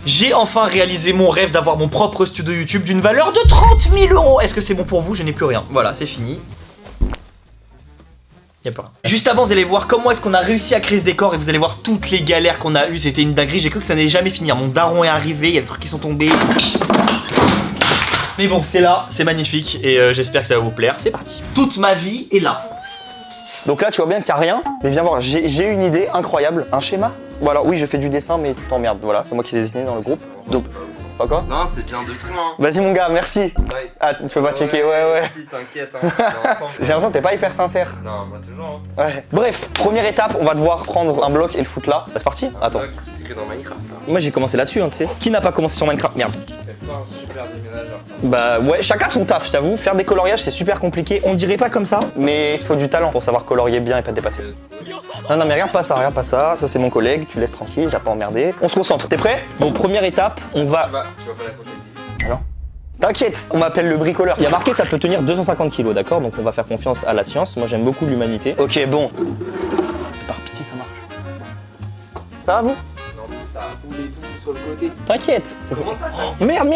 J'ai enfin réalisé mon rêve d'avoir mon propre studio YouTube d'une valeur de 30 000 €. Est-ce que c'est bon pour vous? Je n'ai plus rien. Voilà, c'est fini. Y'a plus rien. Juste avant, vous allez voir comment est-ce qu'on a réussi à créer ce décor et vous allez voir toutes les galères qu'on a eues. C'était une dinguerie. J'ai cru que ça n'allait jamais finir. Mon daron est arrivé, il y a des trucs qui sont tombés. Mais bon, c'est là, c'est magnifique et j'espère que ça va vous plaire. C'est parti. Toute ma vie est là. Donc là, tu vois bien qu'il n'y a rien, mais viens voir, j'ai une idée incroyable. Un schéma? Voilà, oui, je fais du dessin, mais tu t'emmerdes. Voilà, c'est moi qui les ai dessinés dans le groupe. Donc, pas quoi? Non, c'est bien de fou, hein. Vas-y, mon gars, merci. Ouais. Ah, tu peux pas checker, ouais. Si, t'inquiète, hein. J'ai l'impression que t'es pas hyper sincère. Non, moi toujours, hein. Ouais. Bref, première étape, on va devoir prendre un bloc et le foutre là. Bah, c'est parti? Attends. Bloc qui t'écrit dans Minecraft, hein. Moi, j'ai commencé là-dessus, hein, tu sais. Qui n'a pas commencé sur Minecraft? Merde. C'est pas un super déménageur. Bah ouais, chacun son taf, j'avoue. Faire des coloriages, c'est super compliqué. On dirait pas comme ça, mais il faut du talent pour savoir colorier bien et pas te dépasser. Non, mais regarde pas ça, regarde pas ça. Ça, c'est mon collègue, tu laisses tranquille, j'ai pas emmerdé. On se concentre, t'es prêt? Bon, première étape, on va. Tu vas pas l'accrocher. Alors t'inquiète, on m'appelle le bricoleur. Il y a marqué ça peut tenir 250 kg, d'accord? Donc on va faire confiance à la science. Moi, j'aime beaucoup l'humanité. Ok, bon. Par pitié, ça marche. Ça va, vous? Non, ça a roulé tout sur le côté. T'inquiète, c'est Comment ça, Merde.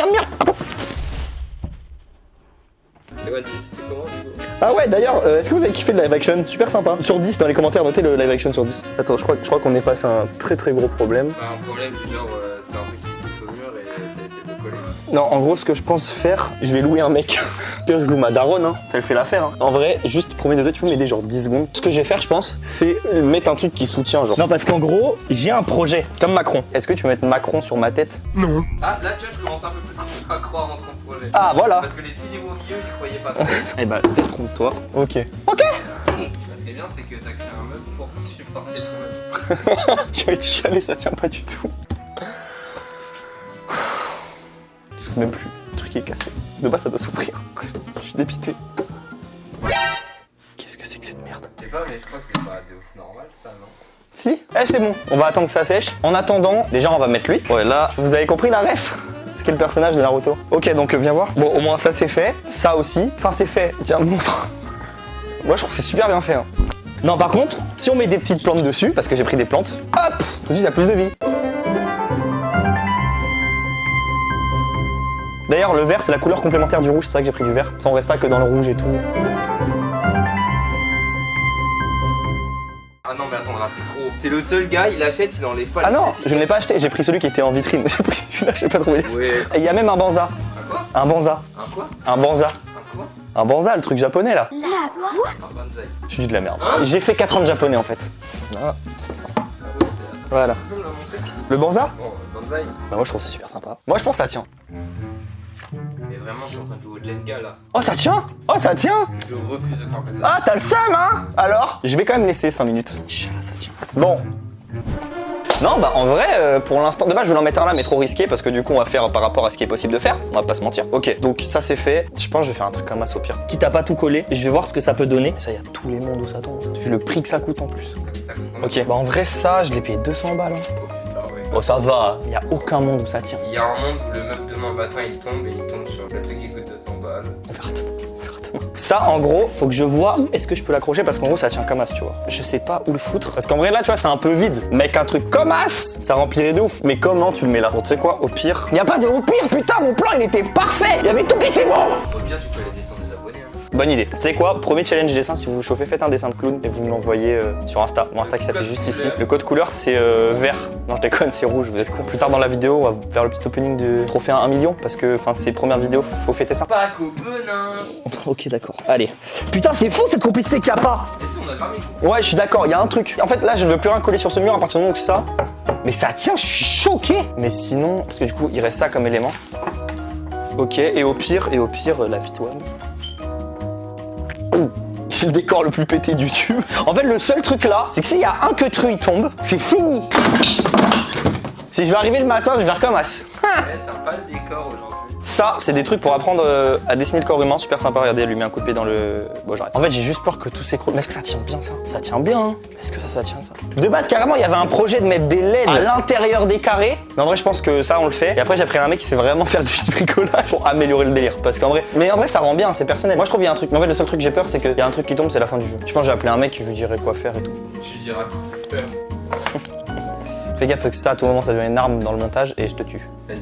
Et ouais, c'était comment, du coup? Ah ouais, d'ailleurs, est-ce que vous avez kiffé le live action? Super sympa. Sur 10, dans les commentaires, notez le live action sur 10. Attends, je crois qu'on est face à un très gros problème. Bah, un problème du genre, c'est un truc qui se pousse au mur et t'as essayé de le coller. Non, en gros, ce que je pense faire, je vais louer un mec. Pire, je loue ma daronne, hein. Elle fait l'affaire, hein. En vrai, juste, premier degré, tu peux m'aider genre 10 secondes. Ce que je vais faire, je pense, c'est mettre un truc qui soutient, genre. Non, parce qu'en gros, j'ai un projet, comme Macron. Est-ce que tu peux mettre Macron sur ma tête? Non. Ah, là, tu vois, je commence un peu plus à croire en ton projet. Ah, voilà. Parce que les petits niveaux au milieu, j'y croyais pas trop. Eh bah, détrompe-toi. Ok. Ce qui est bien, c'est que t'as créé un meuble pour supporter ton meuble. Je vais te chialer, ça tient pas du tout. Je souffle même plus. Le truc est cassé. De base, ça doit souffrir. Je suis dépité. Qu'est-ce que c'est que cette merde? Je sais pas, mais je crois que c'est pas de ouf normal, ça, non? Si. Eh, c'est bon. On va attendre que ça sèche. En attendant, déjà, on va mettre lui. Ouais, là, vous avez compris la ref? C'est quel personnage de Naruto? Ok, donc viens voir. Bon, au moins ça c'est fait. Ça aussi. Enfin, c'est fait. Tiens, montre. Moi, je trouve que c'est super bien fait. Hein. Non, par contre, si on met des petites plantes dessus, parce que j'ai pris des plantes, hop, tout de suite, il y a plus de vie. D'ailleurs, le vert, c'est la couleur complémentaire du rouge. C'est pour ça que j'ai pris du vert. Ça, on reste pas que dans le rouge et tout. Ah non, mais attends, là, c'est trop. C'est le seul gars, il achète, il enlève pas Ah les non, étiquettes. je ne l'ai pas acheté. J'ai pris celui qui était en vitrine. J'ai pris celui-là, j'ai pas trouvé les. Ouais. Et il y a même un banza. Un quoi? Un banza. Un quoi? Un banza. Un quoi? Un banza, le truc japonais là. Un bonsaï. Je dis de la merde. Hein? J'ai fait 4 ans de japonais en fait. Voilà. Ah ouais, Voilà. tu peux me la montrer? Le banza? Bon, bonsaï. Bah moi je trouve ça super sympa. Moi je pense que ça tient. Mais vraiment, je suis en train de jouer au Jenga là. Oh ça tient! Oh ça tient! Je refuse de croire que ça. Ah t'as le seum hein! Alors? Je vais quand même laisser 5 minutes. Inch'Allah ça tient. Bon. Non bah en vrai pour l'instant, de base je voulais en mettre un là mais trop risqué parce que du coup on va faire par rapport à ce qui est possible de faire, on va pas se mentir. Ok donc ça c'est fait, je pense que je vais faire un truc comme ça au pire. Quitte à pas tout coller, je vais voir ce que ça peut donner. Ça y a tous les mondes où ça tombe, ça. Vu le prix que ça coûte en plus. Ça coûte combien? Ok bah en vrai ça je l'ai payé 200 balles. Hein. Ah ouais. Oh ça va, y a aucun monde où ça tient. Il y a un monde où le meuble demain matin il tombe et il tombe sur le truc qui coûte 200 balles. On verra demain, on verra demain. Ça en gros, faut que je vois où est-ce que je peux l'accrocher parce qu'en gros ça tient comme as, tu vois. Je sais pas où le foutre. Parce qu'en vrai là tu vois c'est un peu vide. Mec un truc comme as, ça remplirait de ouf. Mais comment tu le mets là? Bon tu sais quoi, au pire. Y a pas de au pire, putain mon plan il était parfait. Il y avait tout qui était bon. Au pire, tu peux les dessins des abonnés. Hein. Bonne idée. Tu sais quoi, premier challenge dessin, si vous vous chauffez, faites un dessin de clown et vous me l'envoyez sur Insta. Mon Insta qui s'affiche juste ici. Le code couleur c'est vert. Non je déconne, c'est rouge, vous êtes con. Plus tard dans la vidéo, on va faire le petit opening du trophée 1 million parce que enfin c'est première vidéo, faut fêter ça. Pas qu'au benin. Ok d'accord, allez. Putain c'est fou cette complicité qu'il y a pas. Et si on a gramé? Ouais je suis d'accord, il y a un truc. En fait là je ne veux plus rien coller sur ce mur à partir du moment où ça. Mais ça tient, je suis choqué. Mais sinon, parce que du coup il reste ça comme élément. Ok, et au pire la Vitoine. C'est le décor le plus pété du tube. En fait, le seul truc là, c'est que s'il y a un queutru, il tombe, c'est fini. Si je vais arriver le matin, je vais faire comme as. Ouais, c'est pas le décor aujourd'hui. Ça, c'est des trucs pour apprendre à dessiner le corps humain, super sympa. Regardez, elle lui met un coup de pied dans le. Bon, j'arrête. En fait, j'ai juste peur que tout s'écroule. Mais est-ce que ça tient bien ça? Ça tient bien, hein? Est-ce que ça tient ça? De base, carrément, il y avait un projet de mettre des LED à l'intérieur des carrés. Mais en vrai, je pense que ça, on le fait. Et après, j'ai pris un mec qui sait vraiment faire du bricolage pour améliorer le délire. Parce qu'en vrai, mais en vrai, ça rend bien, c'est personnel. Moi, je trouve qu'il y a un truc. Mais en fait, le seul truc que j'ai peur, c'est qu'il y a un truc qui tombe, c'est la fin du jeu. Je pense que je vais appeler un mec, je lui dirai quoi faire et tout. Tu diras peur. Fais gaffe parce que ça, à tout moment, ça devient une arme dans le montage et je te tue. Vas-y.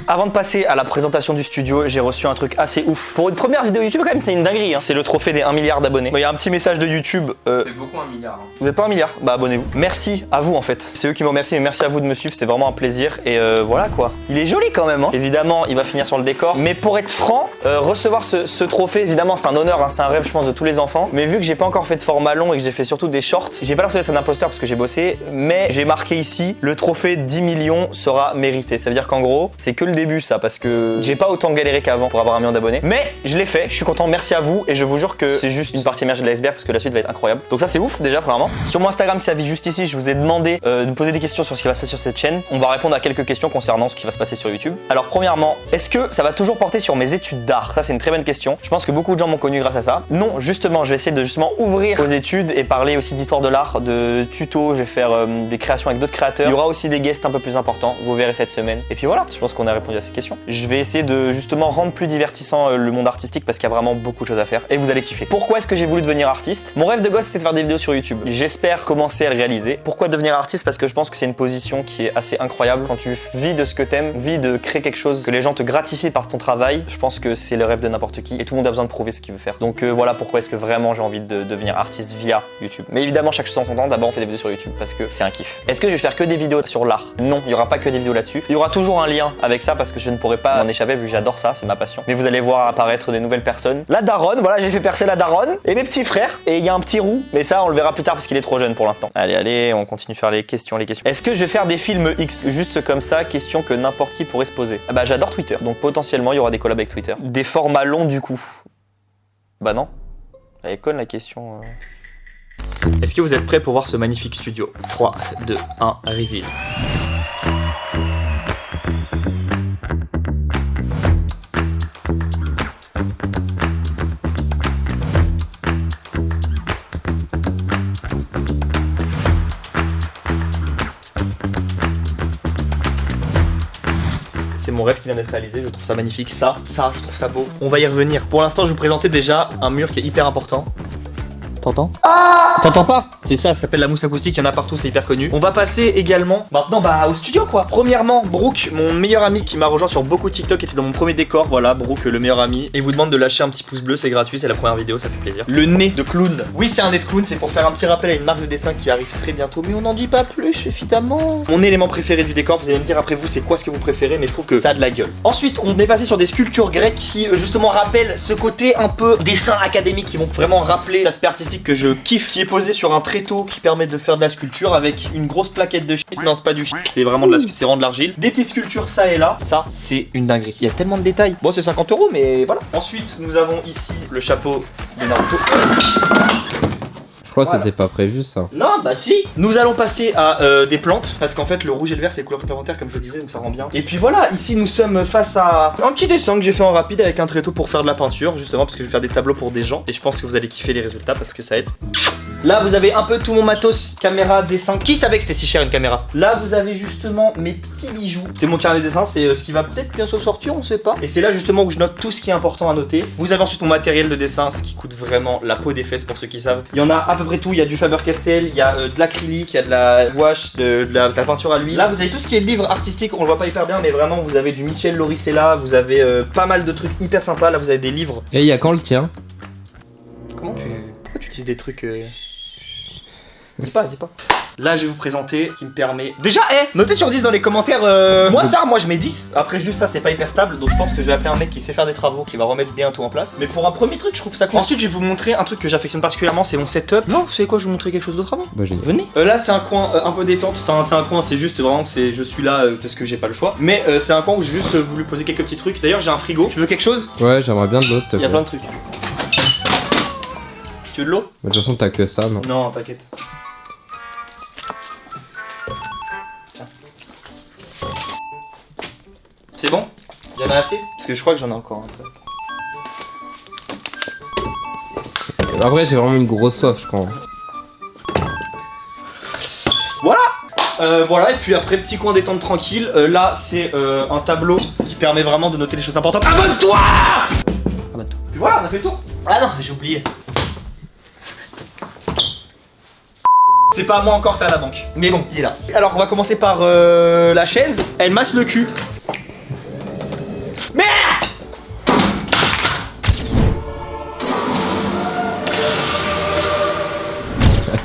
Avant de passer à la présentation du studio, j'ai reçu un truc assez ouf. Pour une première vidéo YouTube, quand même, c'est une dinguerie. Hein. C'est le trophée des 1 milliard d'abonnés. Il y a un petit message de YouTube. C'est beaucoup 1 milliard. Hein. Vous êtes pas 1 milliard? Bah abonnez-vous. Merci à vous en fait. C'est eux qui me remercient, mais merci à vous de me suivre. C'est vraiment un plaisir. Et voilà quoi. Il est joli quand même. Hein. Évidemment, il va finir sur le décor. Mais pour être franc, recevoir ce trophée, évidemment, c'est un honneur. Hein. C'est un rêve, je pense, de tous les enfants. Mais vu que j'ai pas encore fait de format long et que j'ai fait surtout des shorts, j'ai pas l'impression d'être un imposteur parce que j'ai bossé. Mais j'ai marqué ici, le trophée 10 millions sera mérité. Ça veut dire qu'en gros, c'est que le début ça, parce que j'ai pas autant galéré qu'avant pour avoir 1 million d'abonnés. Mais je l'ai fait, je suis content, merci à vous. Et je vous jure que c'est juste une partie émergée de l'iceberg parce que la suite va être incroyable. Donc ça c'est ouf déjà premièrement. Sur mon Instagram, si ça vit juste ici, je vous ai demandé de me poser des questions sur ce qui va se passer sur cette chaîne. On va répondre à quelques questions concernant ce qui va se passer sur YouTube. Alors premièrement, est-ce que ça va toujours porter sur mes études d'art? Ça c'est une très bonne question. Je pense que beaucoup de gens m'ont connu grâce à ça. Non, justement, je vais essayer de justement ouvrir aux études et parler aussi d'histoire de l'art, de tutos. Je vais faire des créations avec d'autres créateurs. Il y aura aussi des guests un peu plus importants. Vous verrez cette semaine. Et puis voilà, je pense qu'on a répondu à cette question. Je vais essayer de justement rendre plus divertissant le monde artistique parce qu'il y a vraiment beaucoup de choses à faire et vous allez kiffer. Pourquoi est-ce que j'ai voulu devenir artiste? Mon rêve de gosse c'était de faire des vidéos sur YouTube. J'espère commencer à le réaliser. Pourquoi devenir artiste? Parce que je pense que c'est une position qui est assez incroyable. Quand tu vis de ce que t'aimes, vis de créer quelque chose, que les gens te gratifient par ton travail, je pense que c'est le rêve de n'importe qui et tout le monde a besoin de prouver ce qu'il veut faire. Donc voilà pourquoi est-ce que vraiment j'ai envie de devenir artiste via YouTube. Mais évidemment chaque chose en son temps, d'abord on fait des vidéos sur YouTube parce que c'est un kiff. Est-ce que je vais faire que des vidéos sur l'art? Non, il n'y aura pas que des vidéos là-dessus. Il y aura toujours un lien avec ça parce que je ne pourrai pas m'en échapper vu que j'adore ça, c'est ma passion. Mais vous allez voir apparaître des nouvelles personnes. La daronne, voilà, j'ai fait percer la daronne et mes petits frères. Et il y a un petit roux, mais ça on le verra plus tard parce qu'il est trop jeune pour l'instant. Allez, on continue de faire les questions. Est-ce que je vais faire des films X? Juste comme ça, question que n'importe qui pourrait se poser. Ah bah j'adore Twitter, donc potentiellement il y aura des collabs avec Twitter. Des formats longs du coup. Bah non. Elle est conne la question. Est-ce que vous êtes prêts pour voir ce magnifique studio? 3, 2, 1, reveal. C'est mon rêve qui vient d'être réalisé, je trouve ça magnifique. Ça, je trouve ça beau. On va y revenir. Pour l'instant, je vous présentais déjà un mur qui est hyper important. T'entends? Ah! T'entends pas? C'est ça s'appelle la mousse acoustique, il y en a partout, c'est hyper connu. On va passer également maintenant au studio quoi. Premièrement, Brooke, mon meilleur ami qui m'a rejoint sur beaucoup de TikTok, était dans mon premier décor. Voilà, Brooke, le meilleur ami. Et vous demande de lâcher un petit pouce bleu, c'est gratuit, c'est la première vidéo, ça fait plaisir. Le nez de clown. Oui, c'est un nez de clown, c'est pour faire un petit rappel à une marque de dessin qui arrive très bientôt, mais on n'en dit pas plus évidemment. Mon élément préféré du décor, vous allez me dire après vous c'est quoi ce que vous préférez, mais je trouve que ça a de la gueule. Ensuite, on est passé sur des sculptures grecques qui justement rappellent ce côté un peu dessin académique, qui vont vraiment rappeler l'aspect artistique que je kiffe, qui est posé sur un tréteau qui permet de faire de la sculpture avec une grosse plaquette de shit. Non, c'est pas du shit, c'est vraiment de l'argile. Des petites sculptures ça et là. Ça, c'est une dinguerie. Il y a tellement de détails. Bon, c'est 50 €, mais voilà. Ensuite, nous avons ici le chapeau de Naruto. Je crois que c'était pas prévu ça. Non, bah si. Nous allons passer à des plantes parce qu'en fait le rouge et le vert c'est les couleurs complémentaires comme je le disais, donc ça rend bien. Et puis voilà, ici nous sommes face à un petit dessin que j'ai fait en rapide avec un tréteau pour faire de la peinture, justement parce que je vais faire des tableaux pour des gens et je pense que vous allez kiffer les résultats parce que ça aide. Là vous avez un peu tout mon matos, caméra, dessin. Qui savait que c'était si cher une caméra? Là vous avez justement mes petits bijoux. C'est mon carnet de dessin, c'est ce qui va peut-être bientôt sortir, on sait pas. Et c'est là justement où je note tout ce qui est important à noter. Vous avez ensuite mon matériel de dessin, ce qui coûte vraiment la peau des fesses pour ceux qui savent. Il y en a à peu près tout, il y a du Faber-Castell, il y a de l'acrylique, il y a de la gouache, de la peinture à l'huile. Là vous avez tout ce qui est livre artistique, on le voit pas hyper bien mais vraiment vous avez du Michel Lauricella, vous avez pas mal de trucs hyper sympas. Là vous avez des livres. Et il y a quand le tien? Pourquoi tu utilises des trucs Dis pas. Là je vais vous présenter ce qui me permet. Déjà, notez sur 10 dans les commentaires. Moi je mets 10. Après juste ça c'est pas hyper stable. Donc je pense que je vais appeler un mec qui sait faire des travaux, qui va remettre bientôt en place. Mais pour un premier truc je trouve ça cool. Ensuite je vais vous montrer un truc que j'affectionne particulièrement, c'est mon setup. Non, vous savez quoi, je vais vous montrer quelque chose d'autre avant. Bah venez. Là c'est un coin un peu détente. Enfin c'est un coin, c'est juste vraiment je suis là parce que j'ai pas le choix. Mais c'est un coin où j'ai juste voulu poser quelques petits trucs. D'ailleurs j'ai un frigo. Tu veux quelque chose? Ouais, j'aimerais bien de l'eau s'il te plaît. Il y a plein de trucs. Tu veux de l'eau? De toute façon t'as que ça non? Non t'inquiète. C'est bon? Il y en a assez? Parce que je crois que j'en ai encore un peu. En vrai j'ai vraiment une grosse soif je crois. Voilà! Voilà, et puis après petit coin détente tranquille, là c'est un tableau qui permet vraiment de noter les choses importantes. Abonne-toi! Abonne-toi. Puis voilà, on a fait le tour. Ah non, j'ai oublié. C'est pas à moi encore, c'est à la banque. Mais bon, il est là. Alors, on va commencer par la chaise. Elle masse le cul. Merde!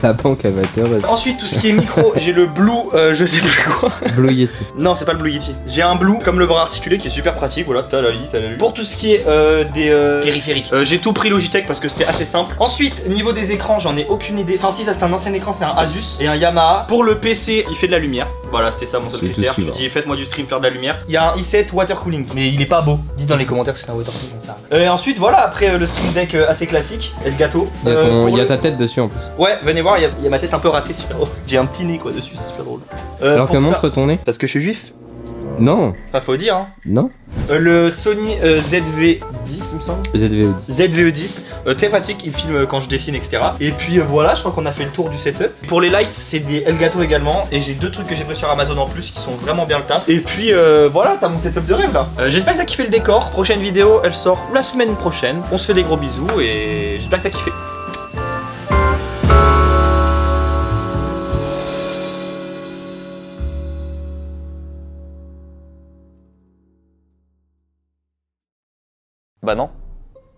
La banque, elle va être heureuse. Ensuite, tout ce qui est micro, j'ai le Blue, je sais plus quoi. Blue Yeti. Non, c'est pas le Blue Yeti. J'ai un Blue comme le bras articulé qui est super pratique. Voilà, t'as la vie, t'as la vue. Pour tout ce qui est des périphériques, j'ai tout pris Logitech parce que c'était assez simple. Ensuite, niveau des écrans, j'en ai aucune idée. Enfin, si, ça c'est un ancien écran, c'est un Asus et un Yamaha. Pour le PC, il fait de la lumière. Voilà, c'était ça mon seul C'est tout critère. Je suivant. dis, faites-moi du stream, faire de la lumière. Il y a un i7 water cooling, mais il est pas beau. Dites dans les commentaires si c'est un water cooling ça. Ensuite, voilà, après le Stream Deck assez classique, et le gâteau. Il y a, Pour il y a le- ta tête dessus en plus. Ouais, venez voir, il y a ma tête un peu ratée super drôle. J'ai un petit nez quoi dessus, c'est super drôle. Alors pour que ça- montre ton nez. Parce que je suis juif. Non, Enfin, faut dire, hein. non. Le Sony ZV-10, il me semble. ZVE10. ZVE10, très pratique, il filme quand je dessine, etc. Et puis voilà, je crois qu'on a fait le tour du setup. Pour les lights, c'est des Elgato également. Et j'ai deux trucs que j'ai pris sur Amazon en plus qui sont vraiment bien le taf. Et puis voilà, t'as mon setup de rêve là. J'espère que t'as kiffé le décor. Prochaine vidéo, elle sort la semaine prochaine. On se fait des gros bisous et j'espère que t'as kiffé. Bah non.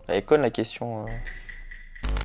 Elle est conne la question.